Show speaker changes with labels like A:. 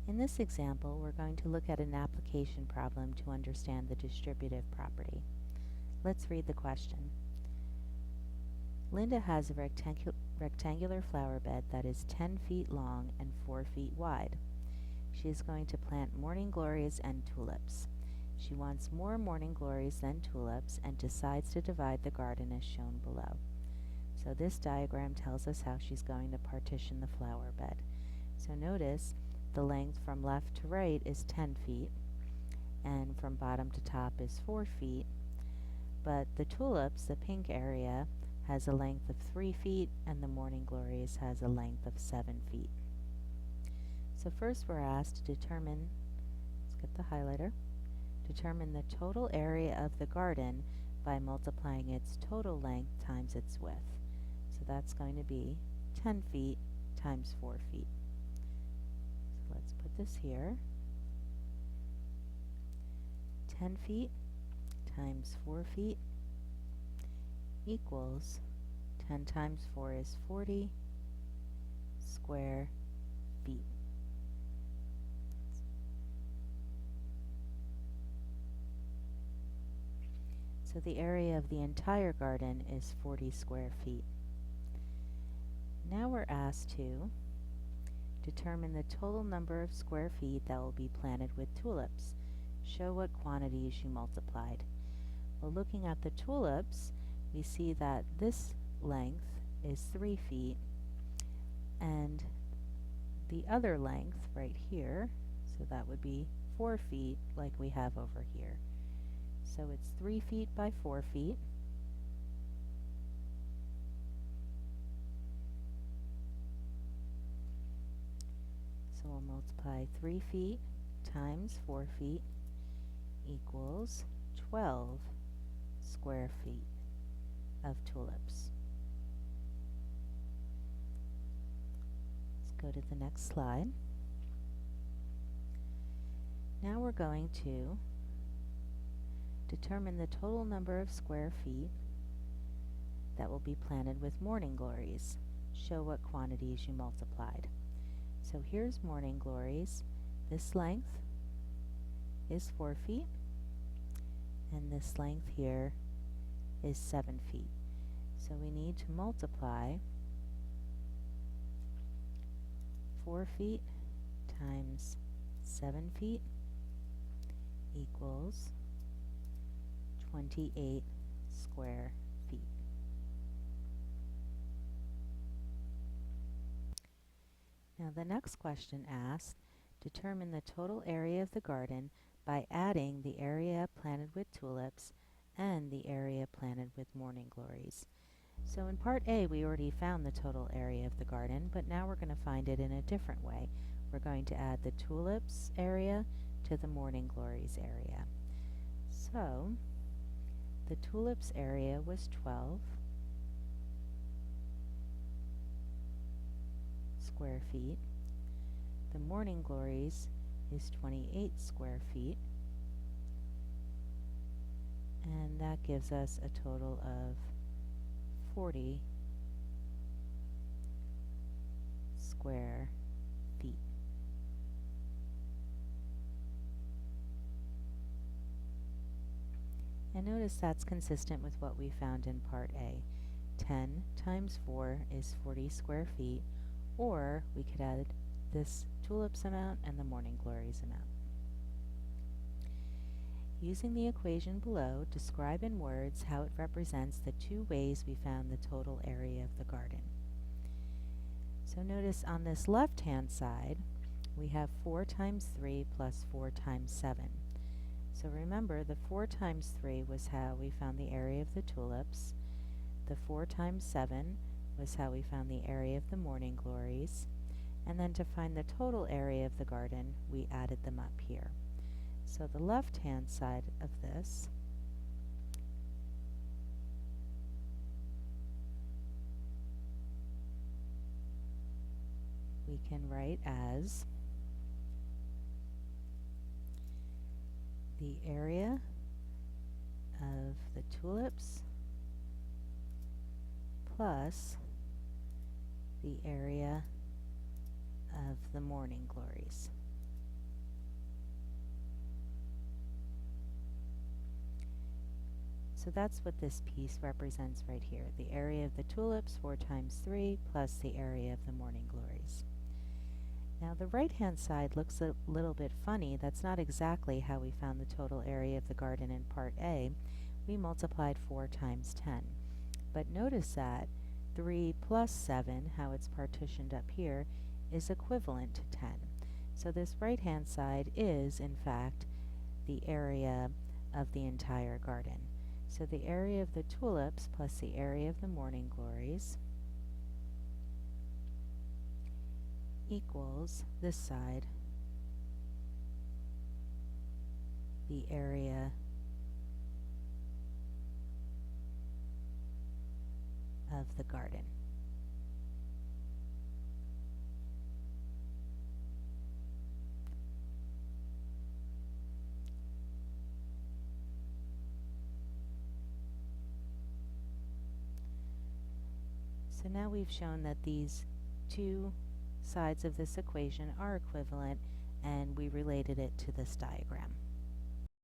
A: In this example, we're going to look at an application problem to understand the distributive property. Let's read the question. Linda has a rectangular flower bed that is 10 feet long and 4 feet wide. She is going to plant morning glories and tulips. She wants more morning glories than tulips and decides to divide the garden as shown below. So this diagram tells us how she's going to partition the flower bed. So notice the length from left to right is 10 feet, and from bottom to top is 4 feet, but the tulips, the pink area, has a length of 3 feet, and the morning glories has a length of 7 feet. So first we're asked to determine, let's get the highlighter, determine the total area of the garden by multiplying its total length times its width. So that's going to be 10 feet times 4 feet. So let's put this here. 10 feet times 4 feet equals 10 times 4 is 40 square feet. So the area of the entire garden is 40 square feet. Now we're asked to determine the total number of square feet that will be planted with tulips. Show what quantities you multiplied. Well, looking at the tulips, we see that this length is 3 feet, and the other length right here, so that would be 4 feet like we have over here. So it's 3 feet by 4 feet. So we'll multiply 3 feet times 4 feet equals 12 square feet of tulips. Let's go to the next slide. Now we're going to determine the total number of square feet that will be planted with morning glories. Show what quantities you multiplied. So here's morning glories. This length is 4 feet, and this length here is 7 feet. So we need to multiply 4 feet times 7 feet equals 28 square feet. Now the next question asks, determine the total area of the garden by adding the area planted with tulips and the area planted with morning glories. So in part A, we already found the total area of the garden, but now we're going to find it in a different way. We're going to add the tulips area to the morning glories area. So the tulips area was 12 square feet. The morning glories is 28 square feet, and that gives us a total of 40 square feet. And notice that's consistent with what we found in part A. 10 times 4 is 40 square feet, or we could add this tulips amount and the morning glories amount. Using the equation below, describe in words how it represents the two ways we found the total area of the garden. So notice on this left-hand side, we have 4 times 3 plus 4 times 7. So remember, the 4 times 3 was how we found the area of the tulips. The 4 times 7 was how we found the area of the morning glories. And then to find the total area of the garden, we added them up here. So the left-hand side of this we can write as the area of the tulips plus the area of the morning glories. So that's what this piece represents right here. The area of the tulips, 4 times 3, plus the area of the morning glories. Now the right-hand side looks a little bit funny. That's not exactly how we found the total area of the garden in part A. We multiplied 4 times 10. But notice that 3 plus 7, how it's partitioned up here, is equivalent to 10. So this right-hand side is, in fact, the area of the entire garden. So the area of the tulips plus the area of the morning glories equals this side, the area of the garden. So now we've shown that these two sides of this equation are equivalent, and we related it to this diagram.